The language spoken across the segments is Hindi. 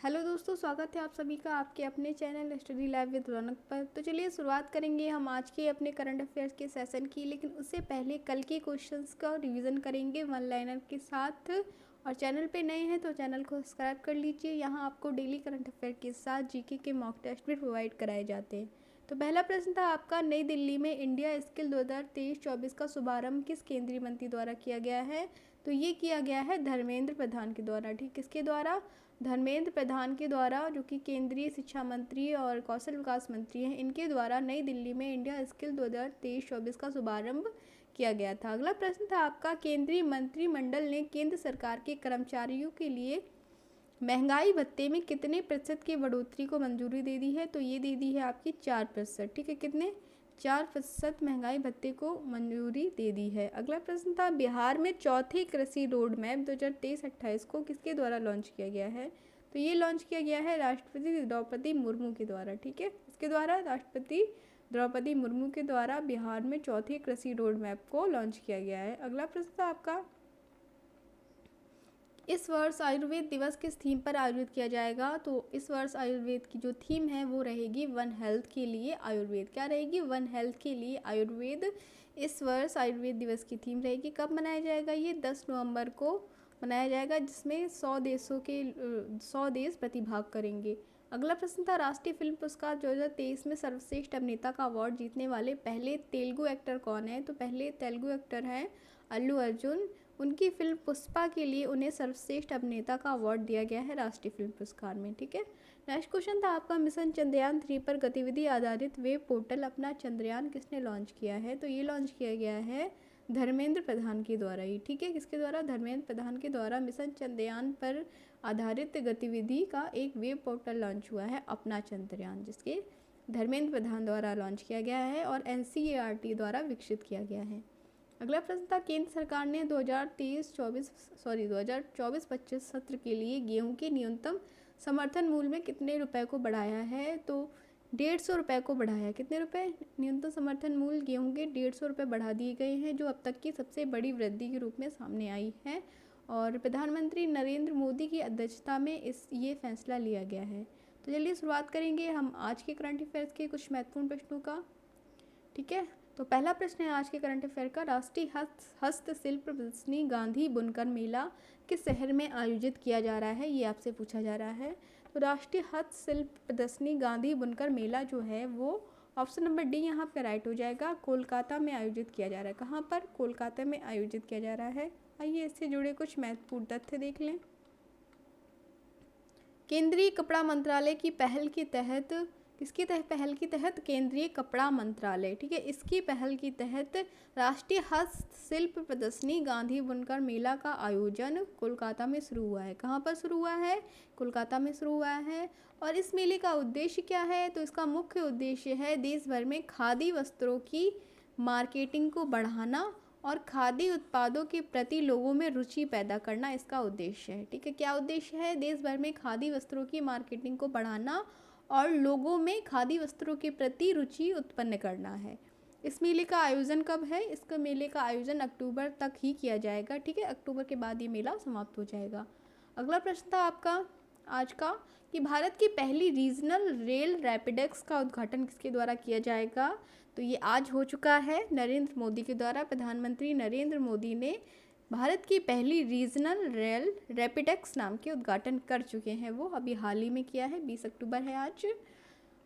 हेलो दोस्तों, स्वागत है आप सभी का आपके अपने चैनल स्टडी लाइव विद रौनक पर। तो चलिए शुरुआत करेंगे हम आज के अपने करंट अफेयर्स के सेशन की, लेकिन उससे पहले कल के क्वेश्चंस का रिवीजन करेंगे वन लाइनर के साथ। और चैनल पे नए हैं तो चैनल को सब्सक्राइब कर लीजिए। यहाँ आपको डेली करंट अफेयर के साथ जीके के मॉक टेस्ट भी प्रोवाइड कराए जाते हैं। तो पहला प्रश्न था आपका, नई दिल्ली में इंडिया स्किल 2023-24 का शुभारंभ किस केंद्रीय मंत्री द्वारा किया गया है? तो ये किया गया है धर्मेंद्र प्रधान के द्वारा। ठीक, किसके द्वारा? धर्मेंद्र प्रधान के द्वारा, जो कि केंद्रीय शिक्षा मंत्री और कौशल विकास मंत्री हैं। इनके द्वारा नई दिल्ली में इंडिया स्किल 2023-24 का शुभारंभ किया गया था। अगला प्रश्न था आपका, केंद्रीय मंत्रिमंडल ने केंद्र सरकार के कर्मचारियों के लिए महंगाई भत्ते में कितने प्रतिशत की बढ़ोतरी को मंजूरी दे दी है? तो ये दे दी है आपकी 4%। ठीक है, कितने? 4% महंगाई भत्ते को मंजूरी दे दी है। अगला प्रश्न था, बिहार में चौथे कृषि रोड मैप 2023-28 को किसके द्वारा लॉन्च किया गया है? तो ये लॉन्च किया गया है राष्ट्रपति द्रौपदी मुर्मू के द्वारा। ठीक है, इसके द्वारा राष्ट्रपति द्रौपदी मुर्मू के द्वारा बिहार में चौथे कृषि रोड मैप को लॉन्च किया गया है। अगला प्रश्न था आपका, इस वर्ष आयुर्वेद दिवस किस थीम पर आयोजित किया जाएगा? तो इस वर्ष आयुर्वेद की जो थीम है वो रहेगी वन हेल्थ के लिए आयुर्वेद। क्या रहेगी? वन हेल्थ के लिए आयुर्वेद। इस वर्ष आयुर्वेद दिवस की थीम रहेगी। कब मनाया जाएगा? ये 10 नवंबर को मनाया जाएगा, जिसमें 100 देश प्रतिभाग करेंगे। अगला प्रश्न था, राष्ट्रीय फिल्म पुरस्कार 2023 में सर्वश्रेष्ठ अभिनेता का अवार्ड जीतने वाले पहले तेलुगु एक्टर कौन है? तो पहले तेलुगु एक्टर हैं अल्लू अर्जुन। उनकी फिल्म पुष्पा के लिए उन्हें सर्वश्रेष्ठ अभिनेता का अवार्ड दिया गया है राष्ट्रीय फिल्म पुरस्कार में। ठीक है, नेक्स्ट क्वेश्चन था आपका, मिशन चंद्रयान 3 पर गतिविधि आधारित वेब पोर्टल अपना चंद्रयान किसने लॉन्च किया है? तो ये लॉन्च किया गया है धर्मेंद्र प्रधान के द्वारा ही। ठीक है, किसके द्वारा? धर्मेंद्र प्रधान के द्वारा मिशन चंद्रयान पर आधारित गतिविधि का एक वेब पोर्टल लॉन्च हुआ है अपना चंद्रयान, जिसके धर्मेंद्र प्रधान द्वारा लॉन्च किया गया है और NCERT द्वारा विकसित किया गया है। अगला प्रश्न था, केंद्र सरकार ने 2024-25 सत्र के लिए गेहूं के न्यूनतम समर्थन मूल्य में कितने रुपए को बढ़ाया है? तो 150 रुपये को बढ़ाया। कितने रुपए? न्यूनतम समर्थन मूल्य गेहूं के 150 रुपये बढ़ा दिए गए हैं, जो अब तक की सबसे बड़ी वृद्धि के रूप में सामने आई है। और प्रधानमंत्री नरेंद्र मोदी की अध्यक्षता में ये फैसला लिया गया है। तो चलिए शुरुआत करेंगे हम आज के करंट अफेयर्स के कुछ महत्वपूर्ण प्रश्नों का। ठीक है, तो पहला प्रश्न है आज के करंट अफेयर का, राष्ट्रीय हस्तशिल्प प्रदर्शनी गांधी बुनकर मेला किस शहर में आयोजित किया जा रहा है? ये आपसे पूछा जा रहा है। तो राष्ट्रीय हस्तशिल्प प्रदर्शनी गांधी बुनकर मेला जो है वो ऑप्शन नंबर डी यहाँ पे राइट हो जाएगा, कोलकाता में आयोजित किया जा रहा है। कहाँ पर? कोलकाता में आयोजित किया जा रहा है। आइए इससे जुड़े कुछ महत्वपूर्ण तथ्य देख लें। केंद्रीय कपड़ा मंत्रालय की पहल के तहत, किसकी पहल के तहत? केंद्रीय कपड़ा मंत्रालय। ठीक है, इसकी पहल के तहत राष्ट्रीय हस्तशिल्प प्रदर्शनी गांधी बुनकर मेला का आयोजन कोलकाता में शुरू हुआ है। कहाँ पर शुरू हुआ है? कोलकाता में शुरू हुआ है। और इस मेले का उद्देश्य क्या है? तो इसका मुख्य उद्देश्य है देश भर में खादी वस्त्रों की मार्केटिंग को बढ़ाना और खादी उत्पादों के प्रति लोगों में रुचि पैदा करना इसका उद्देश्य है। ठीक है, क्या उद्देश्य है? देश भर में खादी वस्त्रों की मार्केटिंग को बढ़ाना और लोगों में खादी वस्त्रों के प्रति रुचि उत्पन्न करना है। इस मेले का आयोजन कब है? इसका मेले का आयोजन अक्टूबर तक ही किया जाएगा। ठीक है, अक्टूबर के बाद ये मेला समाप्त हो जाएगा। अगला प्रश्न था आपका आज का, कि भारत की पहली रीजनल रेल रैपिडेक्स का उद्घाटन किसके द्वारा किया जाएगा? तो ये आज हो चुका है नरेंद्र मोदी के द्वारा। प्रधानमंत्री नरेंद्र मोदी ने भारत की पहली रीजनल रेल रैपिडेक्स नाम के उद्घाटन कर चुके हैं। वो अभी हाल ही में किया है, 20 अक्टूबर है आज।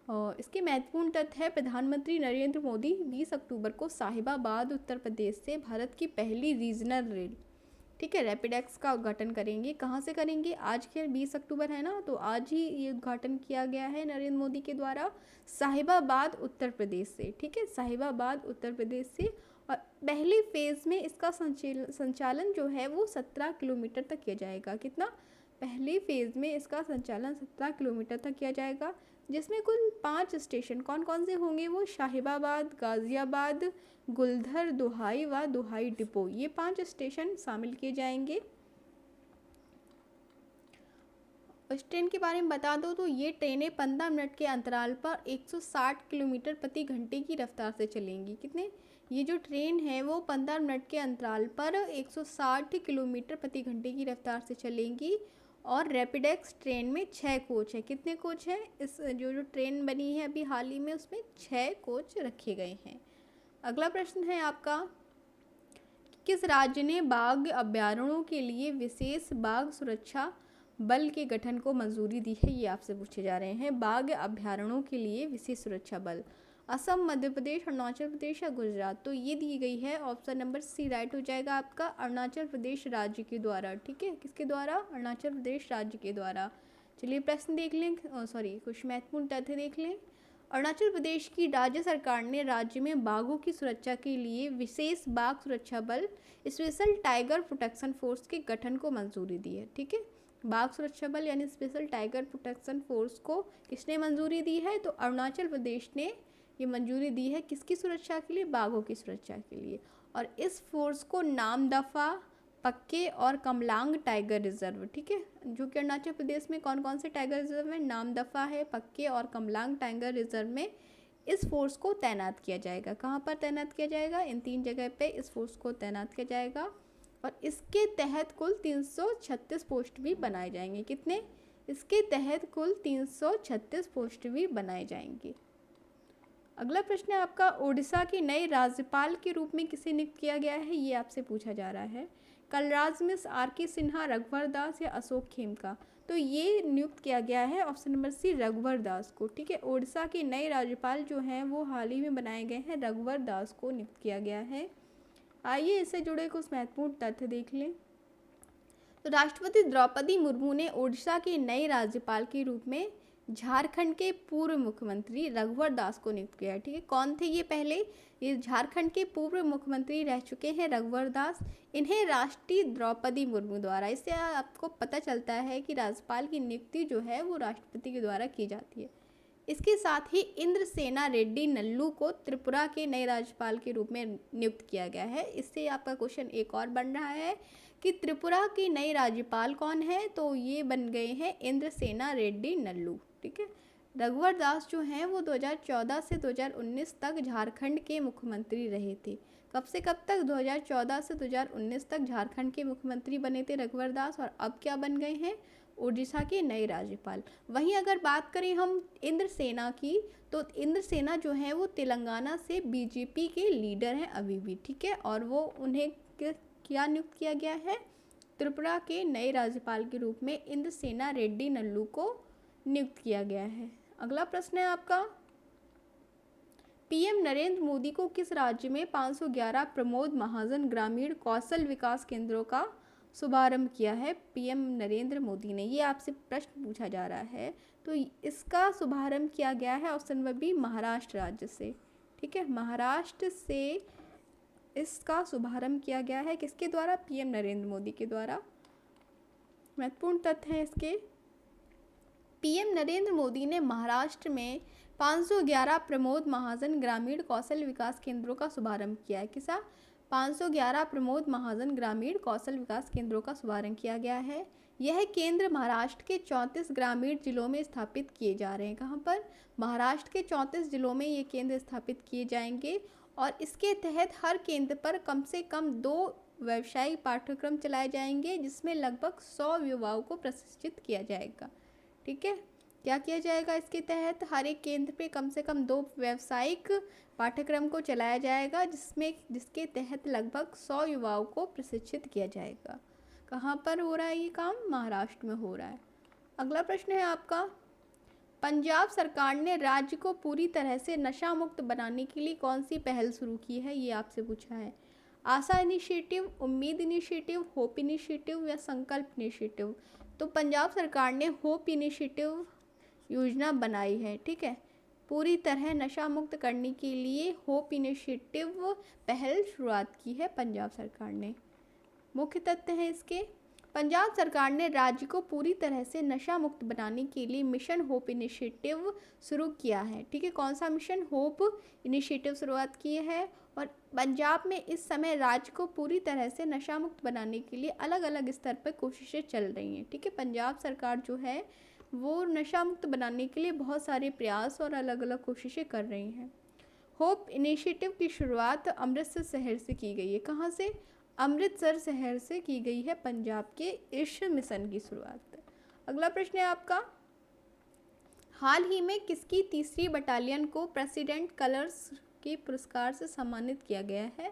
और इसके महत्वपूर्ण तथ्य है, प्रधानमंत्री नरेंद्र मोदी 20 अक्टूबर को साहिबाबाद उत्तर प्रदेश से भारत की पहली रीजनल रेल, ठीक है, रैपिडेक्स का उद्घाटन करेंगे। कहाँ से करेंगे? आज के 20 अक्टूबर है ना, तो आज ही ये उद्घाटन किया गया है नरेंद्र मोदी के द्वारा साहिबाबाद उत्तर प्रदेश से। ठीक है, साहिबाबाद उत्तर प्रदेश से। और पहली फेज़ में इसका संचालन जो है वो 17 किलोमीटर तक किया जाएगा। कितना? पहली फेज़ में इसका संचालन 17 किलोमीटर तक किया जाएगा, जिसमें कुल 5 स्टेशन कौन कौन से होंगे? वो शाहिबाबाद, गाज़ियाबाद, गुलधर, दुहाई व दुहाई डिपो, ये 5 स्टेशन शामिल किए जाएंगे। इस ट्रेन के बारे में बता दो तो ये ट्रेनें 15 मिनट के अंतराल पर 160 किलोमीटर प्रति घंटे की रफ्तार से चलेंगी। कितने? ये जो ट्रेन है वो 15 मिनट के अंतराल पर 160 किलोमीटर प्रति घंटे की रफ्तार से चलेंगी और रैपिडेक्स ट्रेन में 6 कोच है। कितने कोच हैं? इस जो ट्रेन बनी है अभी हाल ही में उसमें 6 कोच रखे गए हैं। अगला प्रश्न है आपका, किस राज्य ने बाघ अभ्यारण्यों के लिए विशेष बाघ सुरक्षा बल के गठन को मंजूरी दी है? ये आपसे पूछे जा रहे हैं। बाघ अभ्यारण्यों के लिए विशेष सुरक्षा बल, असम, मध्य प्रदेश, अरुणाचल प्रदेश या गुजरात? तो ये दी गई है, ऑप्शन नंबर सी राइट हो जाएगा आपका, अरुणाचल प्रदेश राज्य के द्वारा। ठीक है, किसके द्वारा? अरुणाचल प्रदेश राज्य के द्वारा। चलिए प्रश्न देख लें, कुछ महत्वपूर्ण तथ्य देख लें। अरुणाचल प्रदेश की राज्य सरकार ने राज्य में बाघों की सुरक्षा के लिए विशेष बाघ सुरक्षा बल, स्पेशल टाइगर प्रोटेक्शन फोर्स के गठन को मंजूरी दी है। ठीक है, बाघ सुरक्षा बल यानी स्पेशल टाइगर प्रोटेक्शन फोर्स को किसने मंजूरी दी है? तो अरुणाचल प्रदेश ने ये मंजूरी दी है। किसकी सुरक्षा के लिए? बाघों की सुरक्षा के लिए। और इस फोर्स को नामदफा, पक्के और कमलांग टाइगर रिजर्व, ठीक है, जो कि अरुणाचल प्रदेश में कौन कौन से टाइगर रिजर्व है? नामदफा है, पक्के और कमलांग टाइगर रिजर्व में इस फोर्स को तैनात किया जाएगा। कहाँ पर तैनात किया जाएगा? इन 3 जगह पे इस फोर्स को तैनात किया जाएगा। और इसके तहत कुल 336 पोस्ट भी बनाए जाएंगे। कितने? इसके तहत कुल 336 पोस्ट भी बनाए जाएंगे। अगला प्रश्न है आपका, ओडिशा के नए राज्यपाल के रूप में किसे नियुक्त किया गया है? ये आपसे पूछा जा रहा है। कलराज मिश्र, आर.के. सिन्हा, रघुवर दास या अशोक खेमका? तो ये नियुक्त किया गया है, ऑप्शन नंबर सी, रघुवर दास को। ठीक है, ओडिशा के नए राज्यपाल जो हैं वो हाल ही में बनाए गए हैं, रघुवर दास को नियुक्त किया गया है। आइए इससे जुड़े कुछ महत्वपूर्ण तथ्य देख लें। तो राष्ट्रपति द्रौपदी मुर्मू ने ओडिशा के नए राज्यपाल के रूप में झारखंड के पूर्व मुख्यमंत्री रघुवर दास को नियुक्त किया है। ठीक है, कौन थे ये? पहले ये झारखंड के पूर्व मुख्यमंत्री रह चुके हैं रघुवर दास। इन्हें राष्ट्रपति द्रौपदी मुर्मू द्वारा, इससे आपको पता चलता है कि राज्यपाल की नियुक्ति जो है वो राष्ट्रपति के द्वारा की जाती है। इसके साथ ही इंद्रसेना रेड्डी नल्लू को त्रिपुरा के नए राज्यपाल के रूप में नियुक्त किया गया है। इससे आपका क्वेश्चन एक और बन रहा है कि त्रिपुरा के नए राज्यपाल कौन है? तो ये बन गए हैं इंद्रसेना रेड्डी नल्लू। ठीक है, रघुवर दास जो हैं वो 2014 से 2019 तक झारखंड के मुख्यमंत्री रहे थे। कब से कब तक? 2014 से 2019 तक झारखंड के मुख्यमंत्री बने थे रघुवर दास, और अब क्या बन गए हैं? ओडिशा के नए राज्यपाल। वहीं अगर बात करें हम इंद्रसेना की, तो इंद्रसेना जो है वो तेलंगाना से बीजेपी के लीडर हैं अभी भी। ठीक है, और वो उन्हें क्या नियुक्त किया गया है? त्रिपुरा के नए राज्यपाल के रूप में इंद्रसेना रेड्डी नल्लू को नियुक्त किया गया है। अगला प्रश्न है आपका, पीएम नरेंद्र मोदी को किस राज्य में 511 प्रमोद महाजन ग्रामीण कौशल विकास केंद्रों का शुभारंभ किया है? पीएम नरेंद्र मोदी ने, ये आपसे प्रश्न पूछा जा रहा है। तो इसका शुभारंभ किया गया है, ऑप्शन नंबर बी, महाराष्ट्र राज्य से। ठीक है, महाराष्ट्र से इसका शुभारंभ किया गया है। किसके द्वारा? पीएम नरेंद्र मोदी के द्वारा। महत्वपूर्ण तथ्य है इसके, पीएम नरेंद्र मोदी ने महाराष्ट्र में 511 प्रमोद महाजन ग्रामीण कौशल विकास केंद्रों का शुभारंभ किया है। किसा? 511 प्रमोद महाजन ग्रामीण कौशल विकास केंद्रों का शुभारंभ किया गया है। यह केंद्र महाराष्ट्र के 34 ग्रामीण जिलों में स्थापित किए जा रहे हैं। कहाँ पर? महाराष्ट्र के 34 जिलों में ये केंद्र स्थापित किए जाएंगे। और इसके तहत हर केंद्र पर कम से कम 2 व्यावसायिक पाठ्यक्रम चलाए जाएंगे, जिसमें लगभग 100 युवाओं को प्रशिक्षित किया जाएगा। ठीक है, क्या किया जाएगा इसके तहत? हर एक केंद्र पे कम से कम 2 व्यावसायिक पाठ्यक्रम को चलाया जाएगा, जिसके तहत लगभग 100 युवाओं को प्रशिक्षित किया जाएगा। कहाँ पर हो रहा है ये काम? महाराष्ट्र में हो रहा है। अगला प्रश्न है आपका, पंजाब सरकार ने राज्य को पूरी तरह से नशा मुक्त बनाने के लिए कौन सी पहल शुरू की है? ये आपसे पूछा है। आशा इनिशिएटिव, उम्मीद इनिशिएटिव, होप इनिशिएटिव या संकल्प इनिशिएटिव? तो पंजाब सरकार ने होप इनिशिएटिव योजना बनाई है। ठीक है, पूरी तरह नशा मुक्त करने के लिए होप इनिशिएटिव पहल शुरुआत की है पंजाब सरकार ने। मुख्य तथ्य हैं इसके, पंजाब सरकार ने राज्य को पूरी तरह से नशा मुक्त बनाने के लिए मिशन होप इनिशिएटिव शुरू किया है। ठीक है, कौन सा मिशन? होप इनिशिएटिव शुरुआत की है। और पंजाब में इस समय राज्य को पूरी तरह से नशा मुक्त बनाने के लिए अलग अलग स्तर पर कोशिशें चल रही हैं। ठीक है, पंजाब सरकार जो है वो नशा मुक्त बनाने के लिए बहुत सारे प्रयास और अलग अलग कोशिशें कर रही हैं। होप इनिशिएटिव की शुरुआत अमृतसर शहर से की गई है। कहाँ से? अमृतसर शहर से की गई है पंजाब के इस मिशन की शुरुआत। अगला प्रश्न है आपका, हाल ही में किसकी तीसरी बटालियन को प्रेसिडेंट कलर्स के पुरस्कार से सम्मानित किया गया है,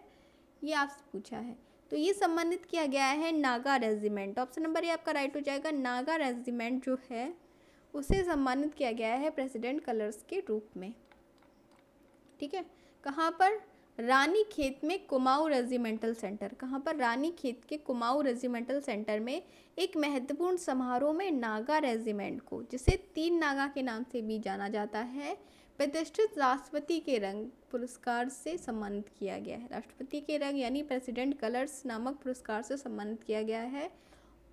ये आपसे पूछा है। तो ये सम्मानित किया गया है नागा रेजिमेंट। ऑप्शन नंबर ये आपका राइट हो जाएगा। नागा रेजिमेंट जो है उसे सम्मानित किया गया है प्रेसिडेंट कलर्स के रूप में। ठीक है, कहाँ पर? रानी खेत में कुमाऊं रेजिमेंटल सेंटर। कहाँ पर? रानी खेत के कुमाऊं रेजिमेंटल सेंटर में एक महत्वपूर्ण समारोह में नागा रेजिमेंट को, जिसे 3 नागा के नाम से भी जाना जाता है, प्रतिष्ठित राष्ट्रपति के रंग पुरस्कार से सम्मानित किया गया है। राष्ट्रपति के रंग यानी प्रेसिडेंट कलर्स नामक पुरस्कार से सम्मानित किया गया है।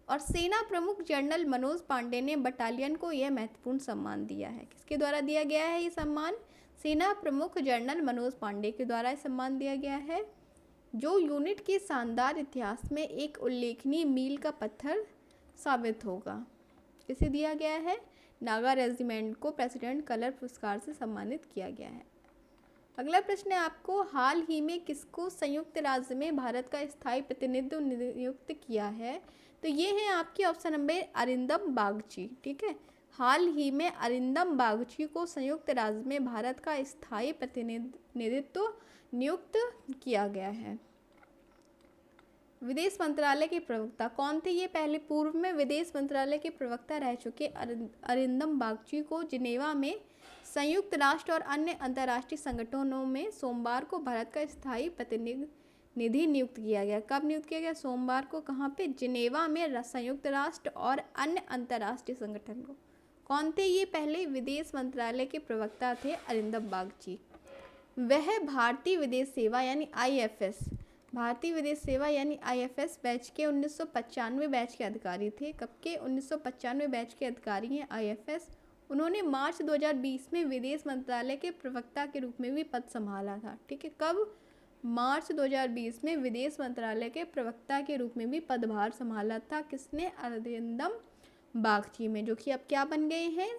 और सेना प्रमुख जनरल मनोज पांडे ने बटालियन को यह महत्वपूर्ण सम्मान दिया है। किसके द्वारा दिया गया है ये सम्मान? सेना प्रमुख जनरल मनोज पांडे के द्वारा सम्मान दिया गया है, जो यूनिट के शानदार इतिहास में एक उल्लेखनीय मील का पत्थर साबित होगा। किसे दिया गया है? नागा रेजिमेंट को प्रेसिडेंट कलर पुरस्कार से सम्मानित किया गया है। अगला प्रश्न है आपको, हाल ही में किसको संयुक्त राज्य में भारत का स्थायी प्रतिनिधि नियुक्त किया है? तो ये है आपके ऑप्शन नंबर अरिंदम बागची। ठीक है, हाल ही में अरिंदम बागची को संयुक्त राज्य में भारत का स्थायी प्रतिनिधित्व नियुक्त किया गया है। विदेश मंत्रालय के प्रवक्ता कौन थे? ये पहले पूर्व में विदेश मंत्रालय के प्रवक्ता रह चुके अरिंदम बागची को जिनेवा में संयुक्त राष्ट्र और अन्य अंतर्राष्ट्रीय संगठनों में सोमवार को भारत का स्थायी प्रतिनिधि नियुक्त किया गया। कब नियुक्त किया गया? सोमवार को। कहाँ पे? जिनेवा में संयुक्त राष्ट्र और अन्य अंतर्राष्ट्रीय संगठन को। कौन थे ये? पहले विदेश मंत्रालय के प्रवक्ता थे अरिंदम बागची। वह भारतीय विदेश सेवा यानी IFS, भारतीय विदेश सेवा यानी IFS बैच के 1995 बैच के अधिकारी थे। कब के? 1995 बैच के अधिकारी हैं IFS। उन्होंने मार्च 2020 में विदेश मंत्रालय के प्रवक्ता के रूप में भी पद संभाला था। ठीक है, कब? मार्च 2020 में विदेश मंत्रालय के प्रवक्ता के रूप में भी पदभार संभाला था। किसने? अरिंदम बागची में, जो कि अब क्या बन गए हैं?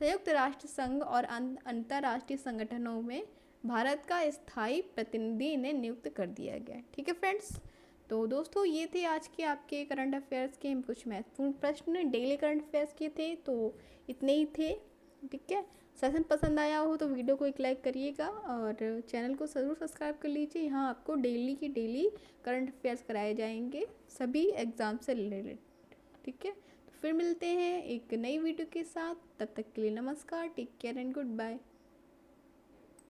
संयुक्त राष्ट्र संघ और अंतर्राष्ट्रीय संगठनों में भारत का स्थायी प्रतिनिधि इन्हें नियुक्त कर दिया गया। ठीक है फ्रेंड्स, तो दोस्तों ये थे आज के आपके करंट अफेयर्स के कुछ महत्वपूर्ण प्रश्न, डेली करंट अफेयर्स के थे, तो इतने ही थे। ठीक है, सेशन पसंद आया हो तो वीडियो को एक लाइक करिएगा और चैनल को ज़रूर सब्सक्राइब कर लीजिए। यहाँ आपको डेली की डेली करंट अफेयर्स कराए जाएंगे सभी एग्ज़ाम से रिलेटेड। ठीक है, तो फिर मिलते हैं एक नई वीडियो के साथ। तब तक के लिए नमस्कार, take care and good bye.